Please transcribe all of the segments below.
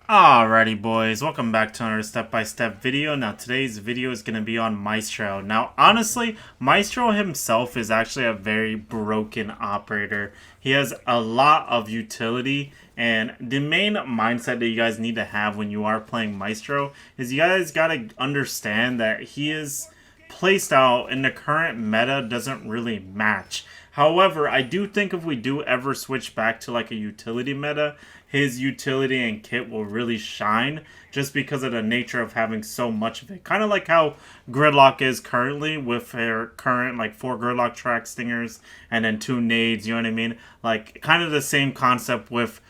Alrighty boys, welcome back to another step-by-step video. Now today's video is going to be on Maestro. Now honestly, Maestro himself is actually a very broken operator. He has a lot of utility, and the main mindset that you guys need to have when you are playing Maestro is you guys got to understand that he is placed out in the current meta doesn't really match. However, I do think if we do ever switch back to like a utility meta, his utility and kit will really shine just because of the nature of having so much of it. Kind of like how Gridlock is currently with her current like 4 Gridlock track stingers and then 2 nades, you know what I mean? Like kind of the same concept with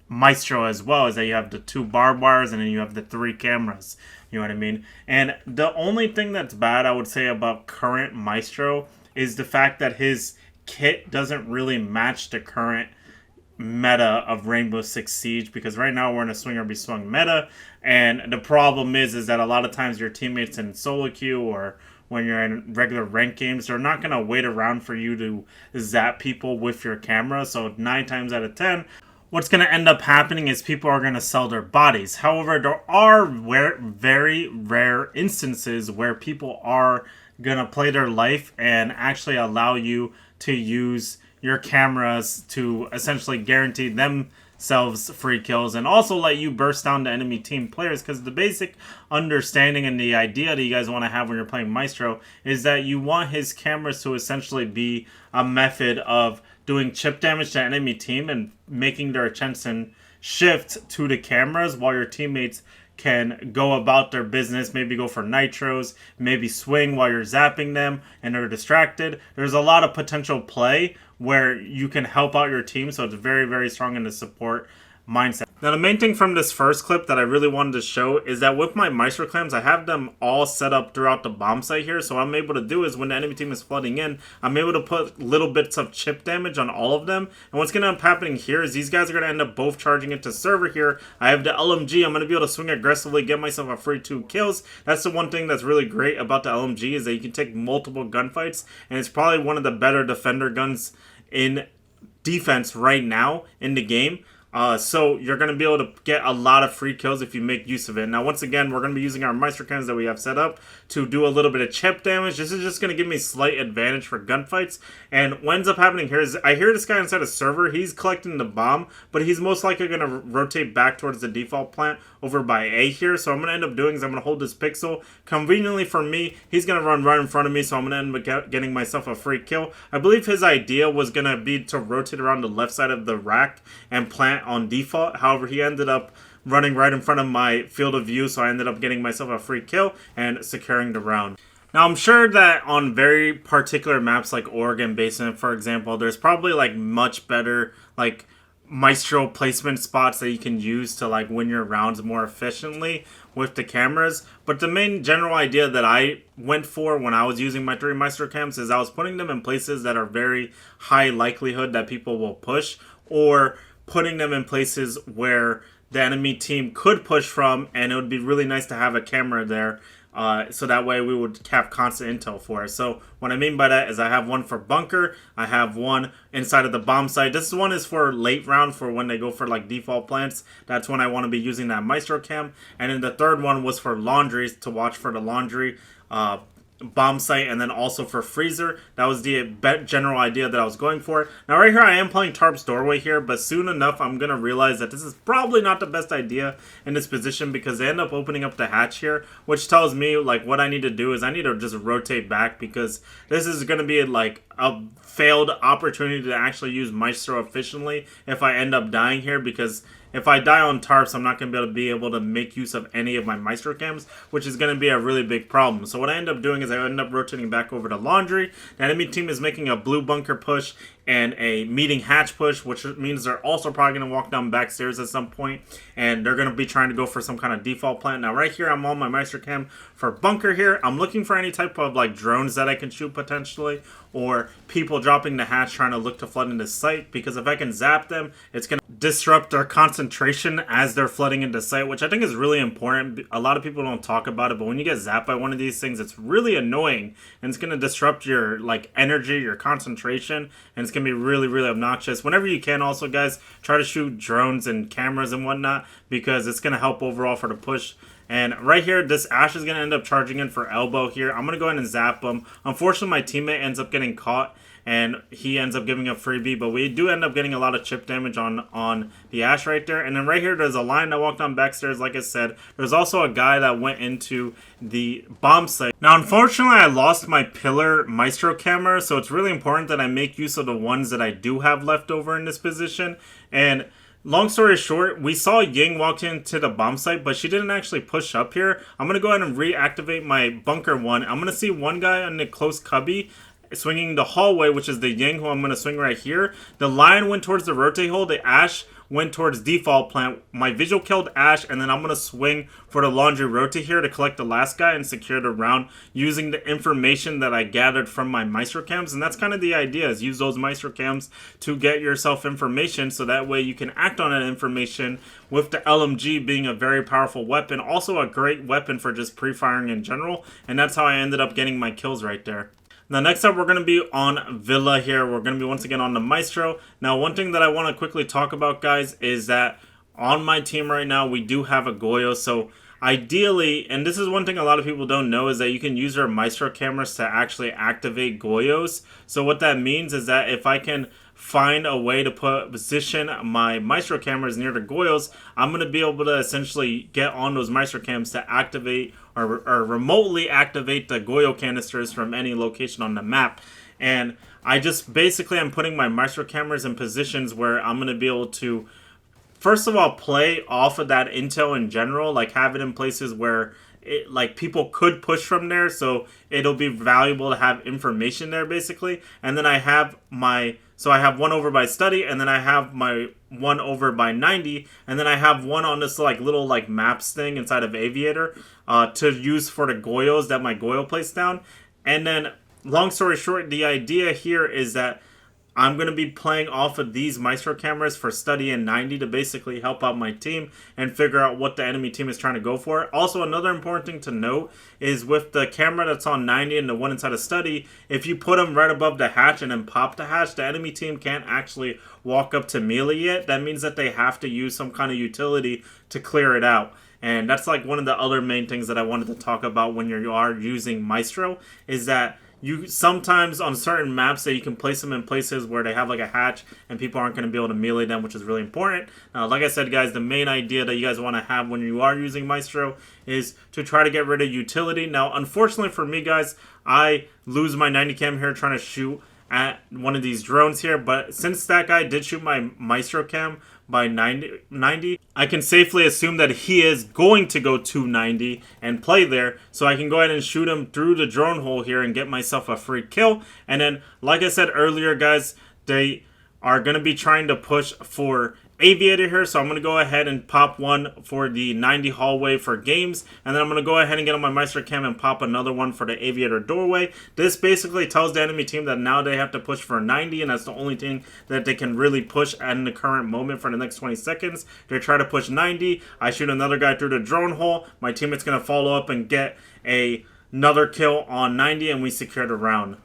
Maestro as well, is that you have the 2 barbed wires and then you have the 3 cameras. You know what I mean? And the only thing that's bad, I would say, about current Maestro is the fact that his kit doesn't really match the current meta of Rainbow Six Siege, because right now we're in a swing or be swung meta, and the problem is that a lot of times your teammates in solo queue or when you're in regular ranked games, they're not going to wait around for you to zap people with your camera. So 9 times out of 10, what's going to end up happening is people are going to sell their bodies. However, there are very rare instances where people are going to play their life and actually allow you to use your cameras to essentially guarantee themselves free kills and also let you burst down the enemy team players, because the basic understanding and the idea that you guys want to have when you're playing Maestro is that you want his cameras to essentially be a method of doing chip damage to enemy team and making their attention shift to the cameras while your teammates can go about their business, maybe go for nitros, maybe swing while you're zapping them and they're distracted. There's a lot of potential play where you can help out your team, so it's very strong in the support mindset. Now the main thing from this first clip that I really wanted to show is that with my Maestro clams, I have them all set up throughout the bomb site here. So what I'm able to do is when the enemy team is flooding in, I'm able to put little bits of chip damage on all of them. And what's going to end up happening here is these guys are going to end up both charging into server here. I have the LMG. I'm going to be able to swing aggressively, get myself a free 2 kills. That's the one thing that's really great about the LMG, is that you can take multiple gunfights. And it's probably one of the better defender guns in defense right now in the game. So you're going to be able to get a lot of free kills if you make use of it. Now, once again, we're going to be using our Maestro cannons that we have set up to do a little bit of chip damage. This is just going to give me slight advantage for gunfights. And what ends up happening here is I hear this guy inside a server. He's collecting the bomb, but he's most likely going to rotate back towards the default plant over by A here. So I'm going to end up doing is I'm going to hold this pixel. Conveniently for me, he's going to run right in front of me, so I'm going to end up getting myself a free kill. I believe his idea was going to be to rotate around the left side of the rack and plant on default. However, he ended up running right in front of my field of view, so I ended up getting myself a free kill and securing the round. Now, I'm sure that on very particular maps like Oregon Basin, for example, there's probably like much better like Maestro placement spots that you can use to like win your rounds more efficiently with the cameras. But the main general idea that I went for when I was using my 3 Maestro cams is I was putting them in places that are very high likelihood that people will push, or putting them in places where the enemy team could push from, and it would be really nice to have a camera there, so that way we would have constant intel for it. So what I mean by that is I have one for bunker, I have one inside of the bomb site. This one is for late round, for when they go for like default plants. That's when I want to be using that Maestro cam. And then the third one was for laundries, to watch for the laundry bomb site, and then also for freezer. That was the general idea that I was going for. Now right here I am playing Tarp's doorway here, but soon enough I'm gonna realize that this is probably not the best idea in this position, because they end up opening up the hatch here, which tells me like what I need to do is I need to just rotate back, because this is gonna be like a failed opportunity to actually use Maestro efficiently if I end up dying here, because if I die on tarps, I'm not going to be able to make use of any of my Maestro cams, which is going to be a really big problem. So what I end up doing is I end up rotating back over to laundry. The enemy team is making a blue bunker push and a meeting hatch push, which means they're also probably going to walk down back stairs at some point, and they're going to be trying to go for some kind of default plant. Now right here I'm on my Maestro cam for bunker here. I'm looking for any type of like drones that I can shoot potentially, or people dropping the hatch trying to look to flood into site, because if I can zap them, it's going to disrupt their concentration as they're flooding into site, which I think is really important. A lot of people don't talk about it, but when you get zapped by one of these things, it's really annoying, and it's going to disrupt your like energy, your concentration, and it's can be really, really obnoxious. Whenever you can, also, guys, try to shoot drones and cameras and whatnot, because it's going to help overall for the push. And right here, this Ashe is going to end up charging in for elbow here. I'm going to go ahead and zap him. Unfortunately, my teammate ends up getting caught, and he ends up giving a freebie, but we do end up getting a lot of chip damage on the Ashe right there. And then right here, there's a line that walked on backstairs, like I said. There's also a guy that went into the bomb site. Now, unfortunately, I lost my pillar Maestro camera, so it's really important that I make use of the ones that I do have left over in this position. And long story short, we saw Ying walk into the bomb site, but she didn't actually push up here. I'm going to go ahead and reactivate my bunker one. I'm going to see one guy on the close cubby swinging the hallway, which is the Ying, who I'm going to swing right here. The Lion went towards the rotate hole. The Ashe went towards default plant. My visual killed Ashe, and then I'm going to swing for the laundry rotate here to collect the last guy and secure the round using the information that I gathered from my Maestro cams. And that's kind of the idea, is use those Maestro cams to get yourself information, so that way you can act on that information, with the LMG being a very powerful weapon. Also a great weapon for just pre-firing in general. And that's how I ended up getting my kills right there. Now, next up, we're going to be on Villa here. We're going to be once again on the Maestro. Now, one thing that I want to quickly talk about, guys, is that on my team right now, we do have a Goyo. So, ideally, and this is one thing a lot of people don't know, is that you can use your Maestro cameras to actually activate Goyos. So, what that means is that if I can find a way to position my Maestro cameras near the Goyos, I'm going to be able to essentially get on those Maestro cams to activate or remotely activate the Goyo canisters from any location on the map. And I just basically am putting my Maestro cameras in positions where I'm going to be able to, first of all, play off of that intel in general, like have it in places where like people could push from there, so it'll be valuable to have information there basically. And then I have I have one over by study, and then I have my one over by 90, and then I have one on this like little like maps thing inside of Aviator to use for the Goyos that my Goyo placed down. And then long story short, the idea here is that I'm going to be playing off of these Maestro cameras for study and 90 to basically help out my team and figure out what the enemy team is trying to go for. Also, another important thing to note is with the camera that's on 90 and the one inside of study, if you put them right above the hatch and then pop the hatch, the enemy team can't actually walk up to melee it. That means that they have to use some kind of utility to clear it out. And that's like one of the other main things that I wanted to talk about when you are using Maestro, is that you sometimes on certain maps that you can place them in places where they have like a hatch and people aren't going to be able to melee them, which is really important. Now, like I said, guys, the main idea that you guys want to have when you are using Maestro is to try to get rid of utility. Now, unfortunately for me, guys, I lose my 90 cam here trying to shoot at one of these drones here, but since that guy did shoot my Maestro cam by 90, I can safely assume that he is going to go to 90 and play there, so I can go ahead and shoot him through the drone hole here and get myself a free kill. And then, like I said earlier, guys, they are going to be trying to push for Aviator here, so I'm going to go ahead and pop one for the 90 hallway for games, and then I'm going to go ahead and get on my Maestro cam and pop another one for the Aviator doorway. This basically tells the enemy team that now they have to push for 90, and that's the only thing that they can really push in the current moment for the next 20 seconds. They try to push 90, I shoot another guy through the drone hole, my teammate's going to follow up and get another kill on 90, and we secure the round.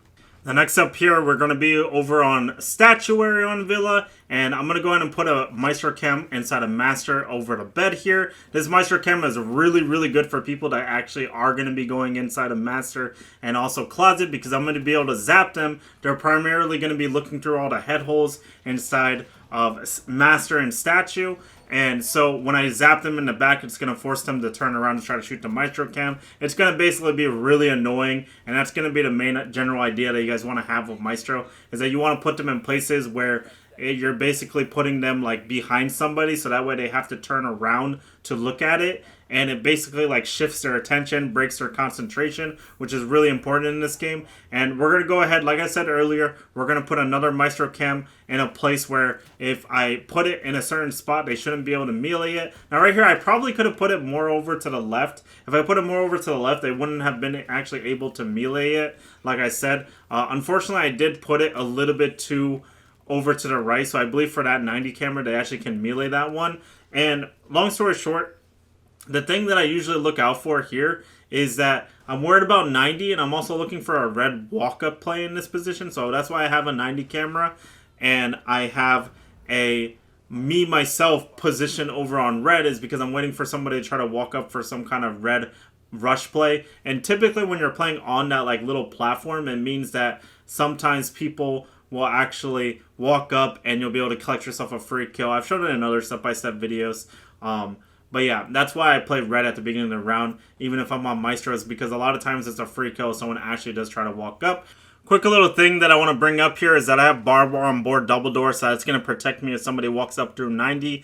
The next up here, we're going to be over on Statuary on Villa, and I'm going to go ahead and put a Maestro cam inside a Master over the bed here. This Maestro cam is really, really good for people that actually are going to be going inside a Master and also Closet, because I'm going to be able to zap them. They're primarily going to be looking through all the head holes inside of Master and Statue. And so when I zap them in the back, it's going to force them to turn around and try to shoot the Maestro cam. It's going to basically be really annoying, and that's going to be the main general idea that you guys want to have with Maestro, is that you want to put them in places where you're basically putting them like behind somebody, so that way they have to turn around to look at it, and it basically like shifts their attention, breaks their concentration, which is really important in this game. And we're going to go ahead, like I said earlier, we're going to put another Maestro cam in a place where if I put it in a certain spot, they shouldn't be able to melee it. Now right here, I probably could have put it more over to the left. If I put it more over to the left, they wouldn't have been actually able to melee it, like I said. Unfortunately, I did put it a little bit too over to the right, so I believe for that 90 camera, they actually can melee that one. And long story short, the thing that I usually look out for here is that I'm worried about 90, and I'm also looking for a red walk-up play in this position, so that's why I have a 90 camera. and I have a myself position over on red is because I'm waiting for somebody to try to walk up for some kind of red rush play. And typically when you're playing on that like little platform, it means that sometimes people will actually walk up and you'll be able to collect yourself a free kill. I've shown it in other step-by-step videos. But yeah, that's why I play red at the beginning of the round, even if I'm on Maestros, because a lot of times it's a free kill if someone actually does try to walk up. Quick little thing that I want to bring up here is that I have barbed wire on board double door, so that's going to protect me if somebody walks up through 90,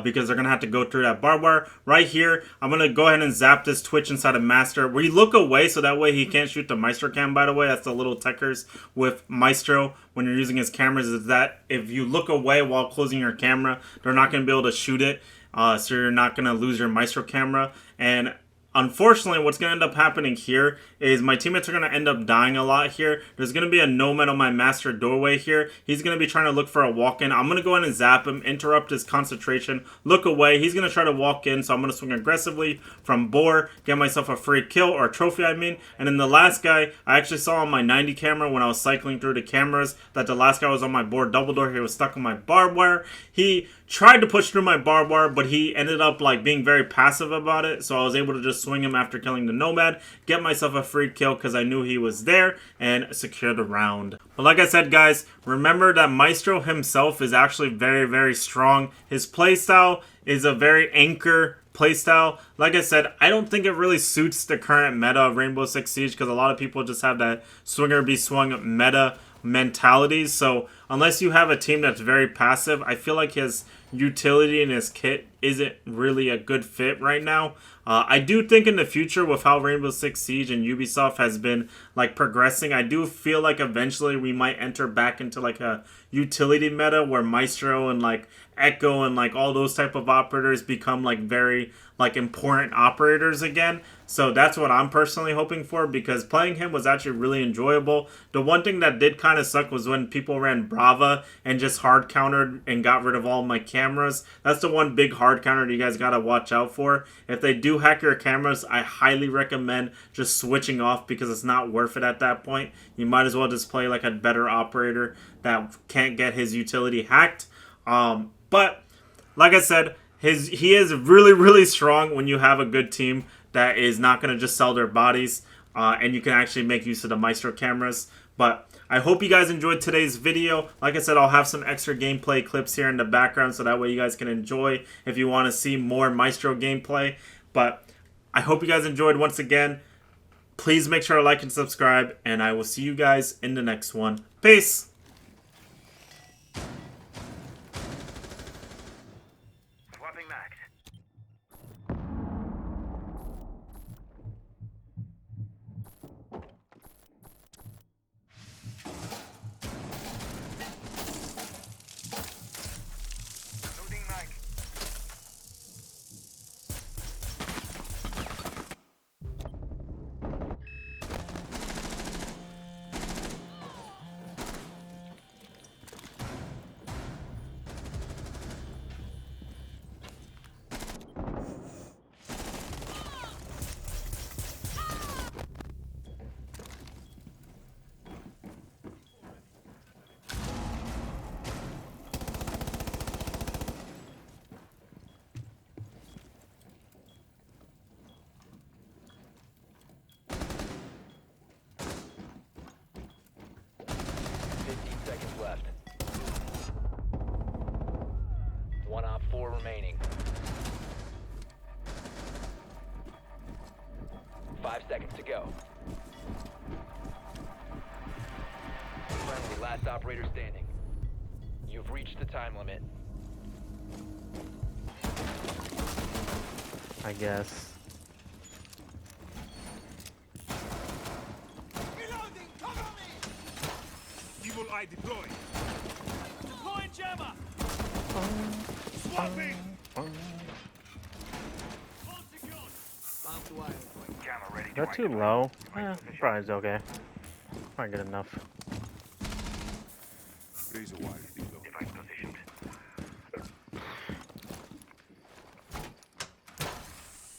because they're going to have to go through that barbed wire. Right here, I'm going to go ahead and zap this Twitch inside of Master. We look away so that way he can't shoot the Maestro cam, by the way. That's the little techers with Maestro when you're using his cameras, is that if you look away while closing your camera, they're not going to be able to shoot it, so you're not going to lose your Maestro camera. And unfortunately, what's going to end up happening here is my teammates are going to end up dying a lot here. There's going to be a nomad on my Master doorway here. He's going to be trying to look for a walk-in. I'm going to go ahead and zap him, interrupt his concentration, look away. He's going to try to walk in, so I'm going to swing aggressively from bore, get myself a free kill, or a trophy, I mean. And then the last guy, I actually saw on my 90 camera when I was cycling through the cameras that the last guy was on my board double door. He was stuck on my barbed wire. He tried to push through my barbed wire, but he ended up like being very passive about it, so I was able to just swing him after killing the nomad, get myself a free kill because I knew he was there, and secure the round. But like I said, guys, remember that Maestro himself is actually very, very strong. His playstyle is a very anchor playstyle. Like I said, I don't think it really suits the current meta of Rainbow Six Siege because a lot of people just have that swinger be swung meta mentalities. So unless you have a team that's very passive, I feel like his utility in his kit isn't really a good fit right now. I do think in the future with how Rainbow Six Siege and Ubisoft has been like progressing, I do feel like eventually we might enter back into like a utility meta where Maestro and like Echo and like all those type of operators become like very like important operators again. So that's what I'm personally hoping for, because playing him was actually really enjoyable. The one thing that did kind of suck was when people ran Brava and just hard countered and got rid of all my cameras. That's the one big hard counter that you guys gotta watch out for. If they do hack your cameras, I highly recommend just switching off because it's not worth it at that point. You might as well just play like a better operator that can't get his utility hacked. But like I said, he is really, really strong when you have a good team that is not going to just sell their bodies, and you can actually make use of the Maestro cameras. But I hope you guys enjoyed today's video. Like I said, I'll have some extra gameplay clips here in the background so that way you guys can enjoy if you want to see more Maestro gameplay. But I hope you guys enjoyed once again. Please make sure to like and subscribe, and I will see you guys in the next one. Peace! Swapping max. Loading mag. Left. 1 op 4 remaining. 5 seconds to go. Friendly, last operator standing. You've reached the time limit. I guess. Reloading, cover me! Evil eye deployed. Deploying jammer. Swapping. Jammer ready to They're too activate. low. Probably is okay. Probably good enough. Razor wire reload. Device positioned.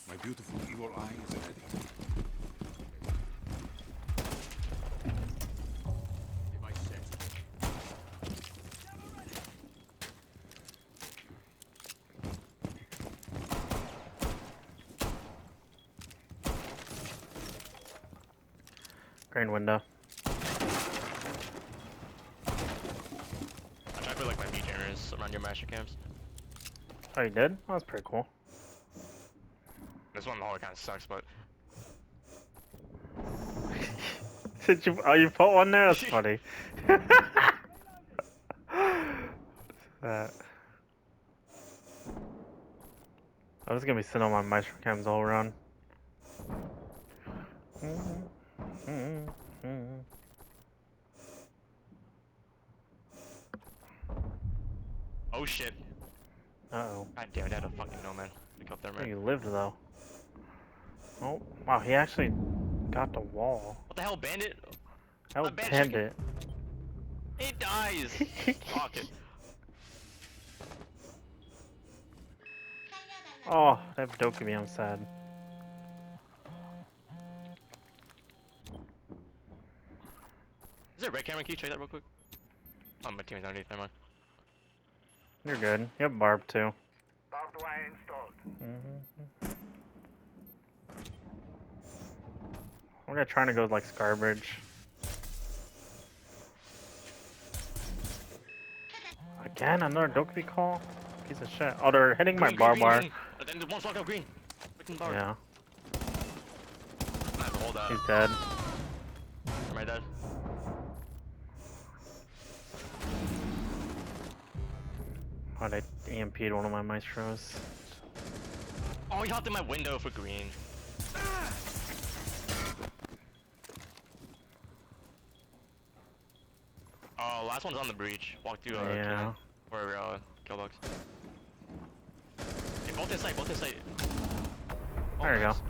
My beautiful evil eye is ready. Device set. Green window. I tried to put like my meat generators around your master camps. Oh, you did? Oh, that's pretty cool. This one in the hallway kind of sucks, but Did you? Oh, you put one there? That's funny. That. I was gonna be sitting on my Maestro cams all around. oh shit! Uh-oh. God damn it! I had a fucking nomad. Pick up there, Oh, man. you lived though. Oh, wow, he actually got the wall. What the hell, bandit? How bandit bandit. It dies. Fuck it. Oh, that Dokumi, I'm sad. Is there a red camera? Can you check that real quick? Oh, my team's underneath. Never mind. You're good. You have Barb too. Barbed wire installed. We're gonna try to go with like Scarbridge. Again, another Dokumi call? Piece of shit. Oh, they're hitting my barbed wire. Then the one's walking out green. Freaking bar. Yeah, I have to hold that. he's dead. Am I dead? Oh, they EMP'd one of my Maestros. Oh, he hopped in my window for green. Oh, last one's on the breach. Walk through Yeah. for kill dogs. Hey, both this side, both this side. Oh, There you nice. go.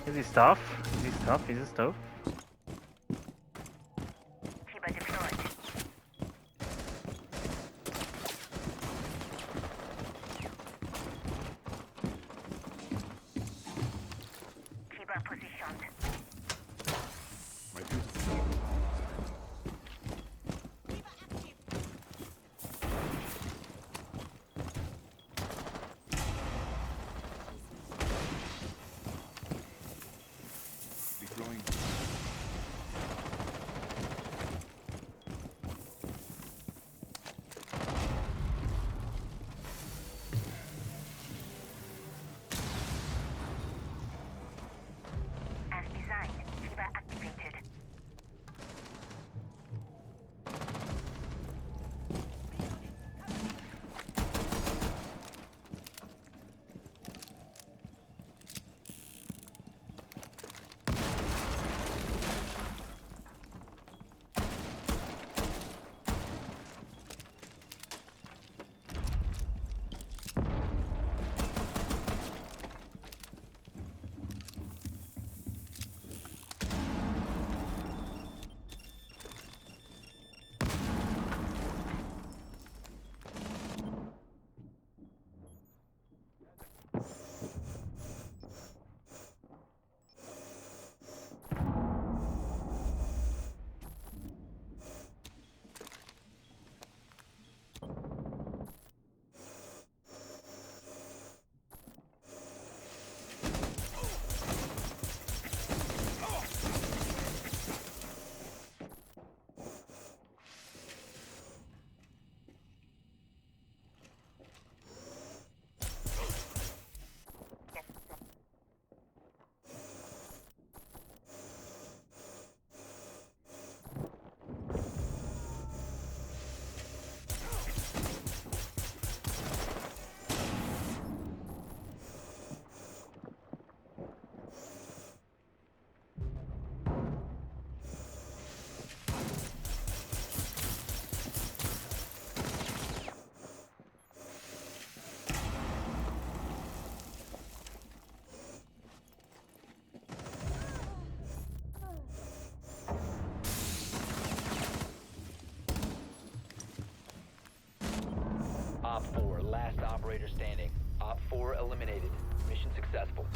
Is he stuff? Is he stuff? Is he stuff? My beautiful evil eyes is ready. Deploying. As designed, Kiba activated. Op 4, last operator standing. Op 4 eliminated. Mission successful.